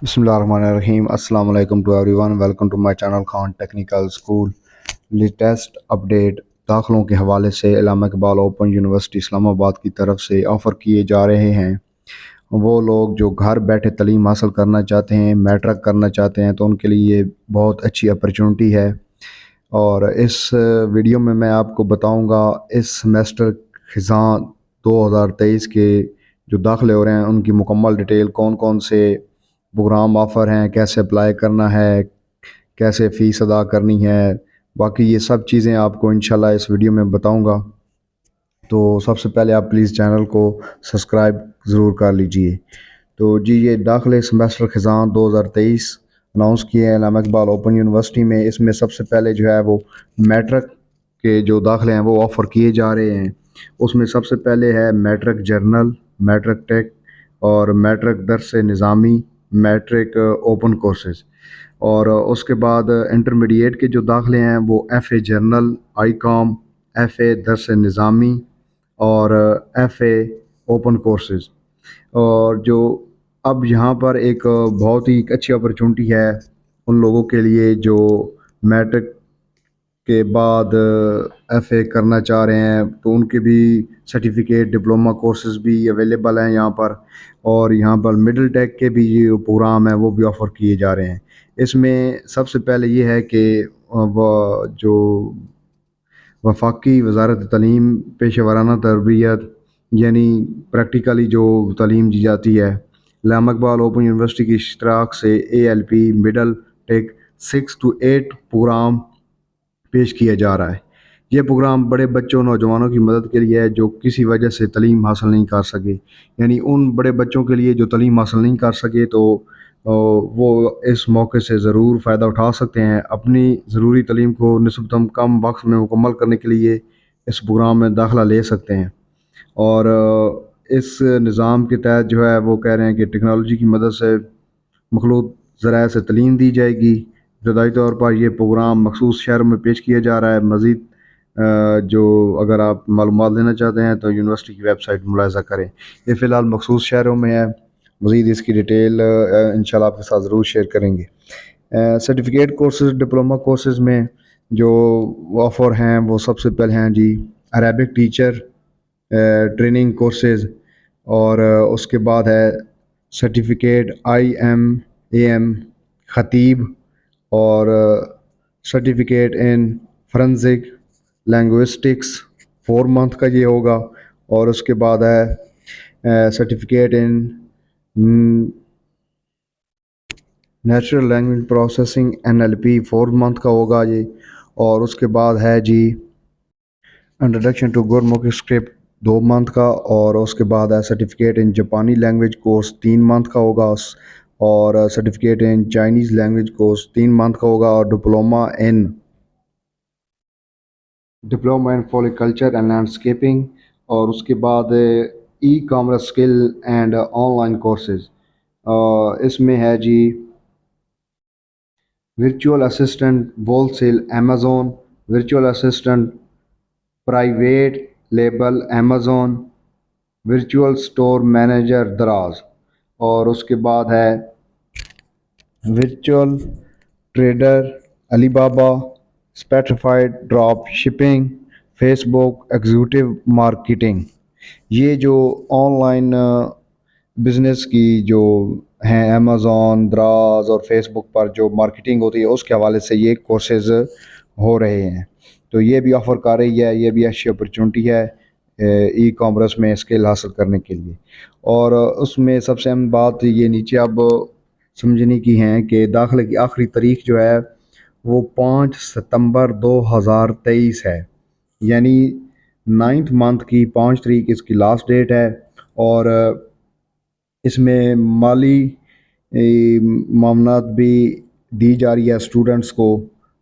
Bismillahirrahmanirrahim. Assalamu alaikum to everyone. Welcome to my channel Khan Technical School. Latest update داخلوں کے حوالے سے علامہ Iqbal open university اسلام آباد کی طرف سے آفر کیے جا رہے ہیں۔ وہ لوگ جو گھر بیٹھے تعلیم حاصل کرنا چاہتے ہیں، میٹرک کرنا چاہتے ہیں، تو ان کے لیے یہ بہت اچھی اپرچونٹی ہے۔ اور اس ویڈیو میں آپ کو بتاؤں گا اس سمیسٹر خزاں 2023 کے جو داخلے ہو رہے ہیں ان کی مکمل ڈیٹیل، کون کون سے پروگرام آفر ہیں، کیسے اپلائی کرنا ہے، کیسے فیس ادا کرنی ہے، باقی یہ سب چیزیں آپ کو انشاءاللہ اس ویڈیو میں بتاؤں گا۔ تو سب سے پہلے آپ پلیز چینل کو سبسکرائب ضرور کر لیجئے۔ تو جی یہ داخلے سمیسٹر خزاں 2023 اناؤنس کیے ہیں علامہ اقبال اوپن یونیورسٹی میں۔ اس میں سب سے پہلے جو ہے وہ میٹرک کے جو داخلے ہیں وہ آفر کیے جا رہے ہیں۔ اس میں سب سے پہلے ہے میٹرک جرنل، میٹرک ٹیک اور میٹرک درس نظامی، میٹرک اوپن کورسز۔ اور اس کے بعد انٹرمیڈیٹ کے جو داخلے ہیں وہ F A general, I com, F A Dars Nizami اور ایف اے اوپن کورسز۔ اور جو اب یہاں پر ایک بہت ہی اچھی اپرچونٹی ہے ان لوگوں کے لیے جو میٹرک کے بعد ایف اے کرنا چاہ رہے ہیں، تو ان کے بھی سرٹیفکیٹ ڈپلومہ کورسز بھی اویلیبل ہیں یہاں پر، اور یہاں پر مڈل ٹیک کے بھی جو پروگرام ہیں وہ بھی آفر کیے جا رہے ہیں۔ اس میں سب سے پہلے یہ ہے کہ وہ جو وفاقی وزارت تعلیم پیشہ ورانہ تربیت یعنی پریکٹیکلی جو تعلیم دی جاتی ہے، علامہ اقبال اوپن یونیورسٹی کی اشتراک سے A L P middle tech 6 to 8 program پیش کیا جا رہا ہے۔ یہ پروگرام بڑے بچوں نوجوانوں کی مدد کے لیے ہے جو کسی وجہ سے تعلیم حاصل نہیں کر سکے، یعنی ان بڑے بچوں کے لیے جو تعلیم حاصل نہیں کر سکے تو وہ اس موقع سے ضرور فائدہ اٹھا سکتے ہیں۔ اپنی ضروری تعلیم کو نسبتاً کم وقت میں مکمل کرنے کے لیے اس پروگرام میں داخلہ لے سکتے ہیں۔ اور اس نظام کے تحت جو ہے وہ کہہ رہے ہیں کہ ٹیکنالوجی کی مدد سے مخلوط ذرائع سے تعلیم دی جائے گی۔ ابتدائی طور پر یہ پروگرام مخصوص شہروں میں پیش کیا جا رہا ہے۔ مزید جو اگر آپ معلومات لینا چاہتے ہیں تو یونیورسٹی کی ویب سائٹ ملاحظہ کریں۔ یہ فی الحال مخصوص شہروں میں ہے، مزید اس کی ڈیٹیل انشاءاللہ آپ کے ساتھ ضرور شیئر کریں گے۔ سرٹیفکیٹ کورسز، ڈپلومہ کورسز میں جو آفر ہیں وہ سب سے پہلے ہیں جی عربک ٹیچر ٹریننگ کورسز، اور اس کے بعد ہے سرٹیفکیٹ IMAM خطیب، اور سرٹیفکیٹ ان فرنزک لینگوسٹکس 4 month کا یہ ہوگا، اور اس کے بعد ہے certificate in natural language processing NLP 4 month کا ہوگا یہ، اور اس کے بعد ہے جی انٹروڈکشن ٹو گرمک اسکرپٹ 2 month کا، اور اس کے بعد ہے سرٹیفکیٹ ان جاپانی لینگویج کورس 3 month کا ہوگا، اور certificate in Chinese language course 3 month کا ہوگا، اور diploma in floriculture and landscaping, اور اس کے بعد e commerce skill and online courses. اس میں ہے جی virtual assistant wholesale Amazon, virtual assistant private label Amazon, virtual store manager Daraz, اور اس کے بعد ہے ورچوئل ٹریڈر علی بابا، اسپیسیفائڈ ڈراپ شپنگ، فیس بک ایگزیکٹو مارکیٹنگ۔ یہ جو آن لائن بزنس کی جو ہیں امیزون، دراز اور فیس بک پر جو مارکیٹنگ ہوتی ہے اس کے حوالے سے یہ کورسز ہو رہے ہیں، تو یہ بھی آفر کر رہی ہے۔ یہ بھی اچھی اپرچونٹی ہے ای کامرس میں اسکل حاصل کرنے کے لیے۔ اور اس میں سب سے اہم بات یہ نیچے اب سمجھنے کی ہیں کہ داخلے کی آخری تاریخ جو ہے وہ 5 ستمبر 2023 ہے، یعنی 9th month کی 5 تاریخ اس کی لاسٹ ڈیٹ ہے۔ اور اس میں مالی معاونت بھی دی جا رہی ہے اسٹوڈنٹس کو،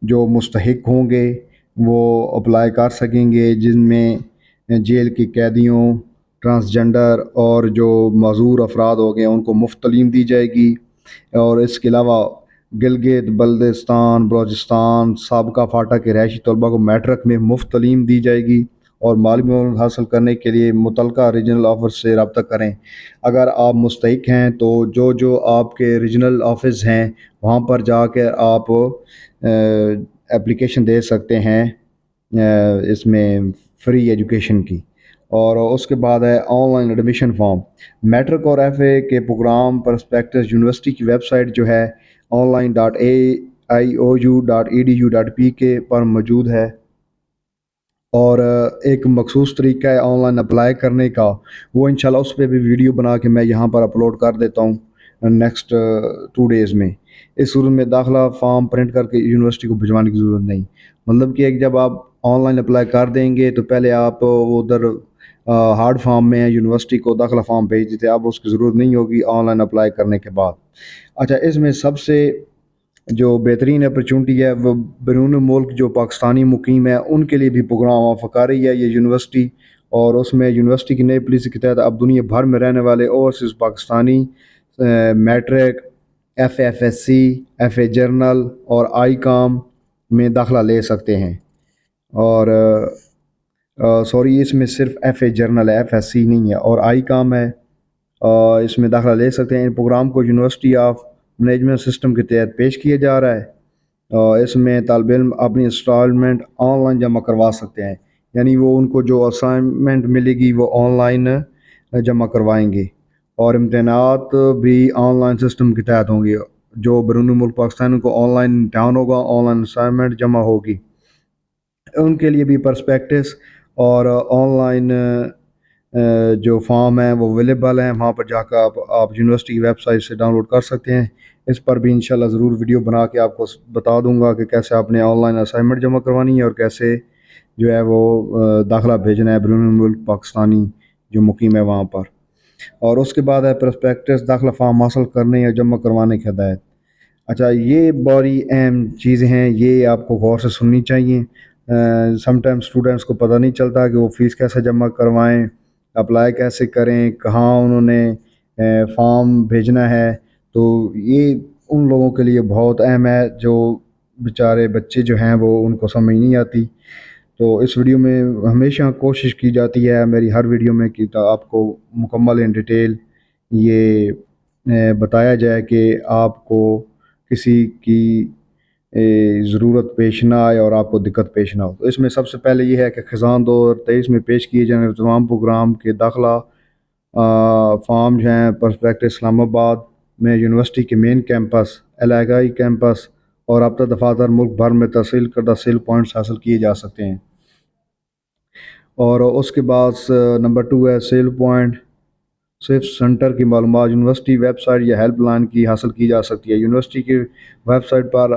جو مستحق ہوں گے وہ اپلائی کر سکیں گے، جن میں جیل کے قیدیوں، ٹرانسجنڈر اور جو معذور افراد ہو گئے ان کو مفت تعلیم دی جائے گی۔ اور اس کے علاوہ گلگت بلتستان بلوچستان سابقہ فاٹا کے رہائشی طلباء کو میٹرک میں مفت تعلیم دی جائے گی، اور مالی معلومات حاصل کرنے کے لیے متعلقہ ریجنل آفس سے رابطہ کریں۔ اگر آپ مستحق ہیں تو جو آپ کے ریجنل آفس ہیں وہاں پر جا کے آپ اپلیکیشن دے سکتے ہیں اس میں فری ایجوکیشن کی۔ اور اس کے بعد ہے online admission form. Matric اور ایف اے کے پروگرام پرسپیکٹس یونیورسٹی کی ویب سائٹ جو ہے online.aiou.edu.pk پر موجود ہے، اور ایک مخصوص طریقہ ہے آن لائن اپلائی کرنے کا، وہ انشاءاللہ اس پہ بھی ویڈیو بنا کے میں یہاں پر اپلوڈ کر دیتا ہوں نیکسٹ 2 ڈیز میں۔ اس صورت میں داخلہ فارم پرنٹ کر کے یونیورسٹی کو بھجوانے کی ضرورت نہیں، مطلب کہ جب آپ آن لائن اپلائی کر دیں گے تو پہلے آپ ادھر ہارڈ فارم میں یونیورسٹی کو داخلہ فارم بھیج دیتے، اب اس کی ضرورت نہیں ہوگی آن لائن اپلائی کرنے کے بعد۔ اچھا، اس میں سب سے جو بہترین اپرچونٹی ہے وہ بیرون ملک جو پاکستانی مقیم ہیں ان کے لیے بھی پروگرام آفر کر رہی ہے یہ یونیورسٹی، اور اس میں یونیورسٹی کی نئی پالیسی کے تحت اب دنیا بھر میں رہنے والے overseas Pakistani matric, F S C, F A general اور آئی کام میں داخلہ لے سکتے ہیں۔ اور سوری، اس میں صرف ایف اے جرنل ہے، ایف ایس سی نہیں ہے، اور آئی کام ہے، اس میں داخلہ لے سکتے ہیں۔ ان پروگرام کو یونیورسٹی آف مینجمنٹ سسٹم کے تحت پیش کیا جا رہا ہے، اور اس میں طالب علم اپنی انسٹالمنٹ آن لائن جمع کروا سکتے ہیں، یعنی وہ ان کو جو اسائنمنٹ ملے گی وہ آن لائن جمع کروائیں گے، اور امتحانات بھی آن لائن سسٹم کے تحت ہوں گے۔ جو بیرون ملک پاکستان کو آن لائن امتحان ہوگا، آن لائن اسائنمنٹ جمع ہوگی، ان کے لیے بھی پرسپیکٹس اور آن لائن جو فارم ہیں وہ اویلیبل ہیں، وہاں پر جا کر آپ یونیورسٹی کی ویب سائٹ سے ڈاؤن لوڈ کر سکتے ہیں۔ اس پر بھی انشاءاللہ ضرور ویڈیو بنا کے آپ کو بتا دوں گا کہ کیسے آپ نے آن لائن اسائنمنٹ جمع کروانی ہے اور کیسے جو ہے وہ داخلہ بھیجنا ہے بیرون ملک پاکستانی جو مقیم ہے وہاں پر۔ اور اس کے بعد ہے پرسپیکٹس داخلہ فارم حاصل کرنے یا جمع کروانے کی ہدایت۔ اچھا، یہ بڑی اہم چیزیں ہیں، یہ آپ کو غور سے سننی چاہیے۔ سم ٹائم اسٹوڈنٹس کو پتہ نہیں چلتا کہ وہ فیس کیسے جمع کروائیں، اپلائی کیسے کریں، کہاں انہوں نے فارم بھیجنا ہے، تو یہ ان لوگوں کے لیے بہت اہم ہے جو بیچارے بچے جو ہیں وہ ان کو سمجھ نہیں آتی۔ تو اس ویڈیو میں ہمیشہ کوشش کی جاتی ہے میری ہر ویڈیو میں کہ آپ کو مکمل ان ڈیٹیل یہ بتایا جائے کہ آپ کو کسی کی ضرورت پیش نہ آئے اور آپ کو دقت پیش نہ ہو۔ تو اس میں سب سے پہلے یہ ہے کہ خزاں 2023 میں پیش کیے جانے والے تمام پروگرام کے داخلہ فارم جو ہیں پرسپیکٹ اسلام آباد میں یونیورسٹی کے مین کیمپس، علاقائی کیمپس اور رابطہ دفاتر ملک بھر میں ترسیل کردہ سیل پوائنٹس حاصل کیے جا سکتے ہیں۔ اور اس کے بعد نمبر 2 ہے سیل پوائنٹ صرف سنٹر کی معلومات یونیورسٹی ویب سائٹ یا ہیلپ لائن کی حاصل کی جا سکتی ہے۔ یونیورسٹی کی ویب سائٹ پر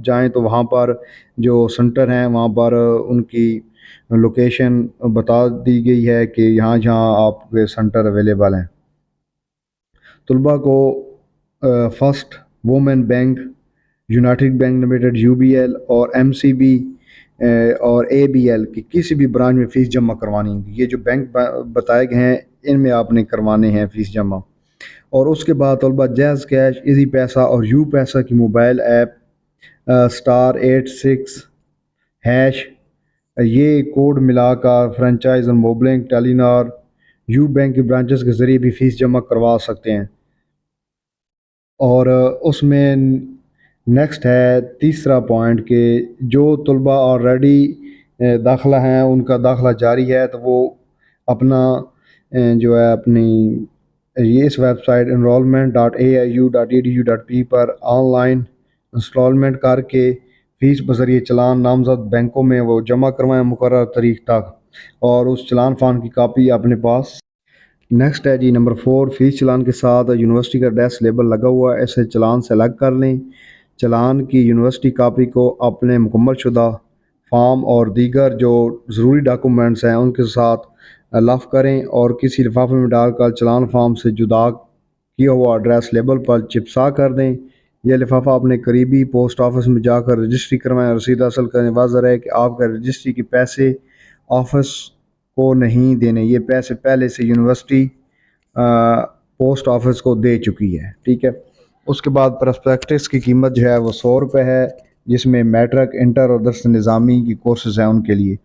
جائیں تو وہاں پر جو سنٹر ہیں وہاں پر ان کی لوکیشن بتا دی گئی ہے کہ یہاں جہاں آپ کے سنٹر اویلیبل ہیں۔ طلباء کو first women bank, united bank limited UBL اور MCB اور ABL کی کسی بھی برانچ میں فیس جمع کروانی ہوگی۔ یہ جو بینک بتائے گئے ہیں ان میں آپ نے کروانے ہیں فیس جمع۔ اور اس کے بعد طلباء جیز کیش، ایزی پیسہ اور یو پیسہ کی موبائل ایپ *86# یہ کوڈ ملا کر فرنچائز اور موبلنک، ٹیلی نار، یو بینک کی برانچز کے ذریعے بھی فیس جمع کروا سکتے ہیں۔ اور اس میں نیکسٹ ہے تیسرا پوائنٹ کہ جو طلباء آلریڈی داخلہ ہیں ان کا داخلہ جاری ہے تو وہ اپنا جو ہے اپنی یہ اس ویب سائٹ enrollment.aiu.edu.p پر آن لائن انسٹالمنٹ کر کے فیس بذریعہ چلان نامزد بینکوں میں وہ جمع کروائیں مقررہ تاریخ تک، اور اس چلان فارم کی کاپی اپنے پاس۔ نیکسٹ ہے جی نمبر 4، فیس چلان کے ساتھ یونیورسٹی کا ایڈریس لیبل لگا ہوا ہے، اسے چلان سے الگ کر لیں۔ چلان کی یونیورسٹی کاپی کو اپنے مکمل شدہ فارم اور دیگر جو ضروری ڈاکومنٹس ہیں ان کے ساتھ لف کریں اور کسی لفافے میں ڈال کر چلان فارم سے جدا کیا ہوا ایڈریس لیبل پر چپسا کر دیں۔ یہ لفافہ اپنے قریبی پوسٹ آفس میں جا کر رجسٹری کروائیں، رسید حاصل کریں۔ واضح رہے کہ آپ کا رجسٹری کے پیسے آفس کو نہیں دینے، یہ پیسے پہلے سے یونیورسٹی پوسٹ آفس کو دے چکی ہے، ٹھیک ہے۔ اس کے بعد پرسپیکٹس کی قیمت جو ہے وہ 100 روپے ہے، جس میں میٹرک، انٹر اور درس نظامی کی کورسز ہیں ان کے لیے۔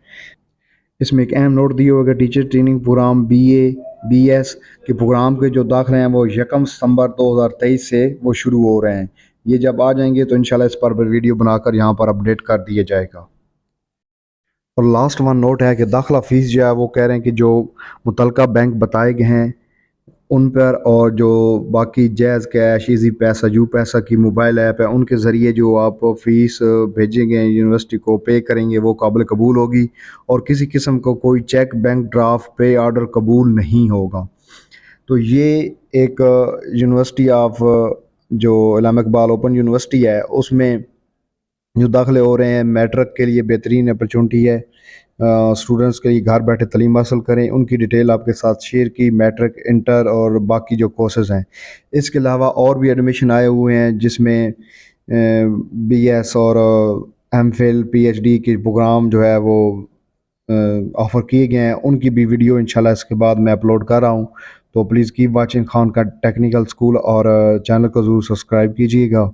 اس میں ایک اہم نوٹ دیا ہوگا teacher training program BA BS کے پروگرام کے جو داخلے ہیں وہ 1 ستمبر 2023 سے وہ شروع ہو رہے ہیں. یہ جب آ جائیں گے تو انشاءاللہ اس پر ویڈیو بنا کر یہاں پر اپڈیٹ کر دیا جائے گا. اور لاسٹ ون نوٹ ہے کہ داخلہ فیس جو ہے وہ کہہ رہے ہیں کہ جو متعلقہ بینک بتائے گئے ہیں ان پر اور جو باقی جیز کیش ایزی پیسہ یو پیسہ کی موبائل ایپ ہے ان کے ذریعے جو آپ فیس بھیجیں گے یونیورسٹی کو پے کریں گے وہ قابل قبول ہوگی اور کسی قسم کو کوئی check bank draft pay order قبول نہیں ہوگا. تو یہ ایک یونیورسٹی آف جو علامہ اقبال اوپن یونیورسٹی ہے اس میں جو داخلے ہو رہے ہیں میٹرک کے لیے بہترین اپرچونٹی ہے. اسٹوڈنٹس کے لیے گھر بیٹھے تعلیم حاصل کریں. ان کی ڈیٹیل آپ کے ساتھ شیئر کی میٹرک انٹر اور باقی جو کورسز ہیں. اس کے علاوہ اور بھی ایڈمیشن آئے ہوئے ہیں جس میں BS اور MPhil PhD کے پروگرام جو ہے وہ آفر کیے گئے ہیں. ان کی بھی ویڈیو انشاءاللہ اس کے بعد میں اپلوڈ کر رہا ہوں. تو پلیز کیپ واچنگ خان کا ٹیکنیکل اسکول اور چینل کو ضرور سبسکرائب کیجیے گا.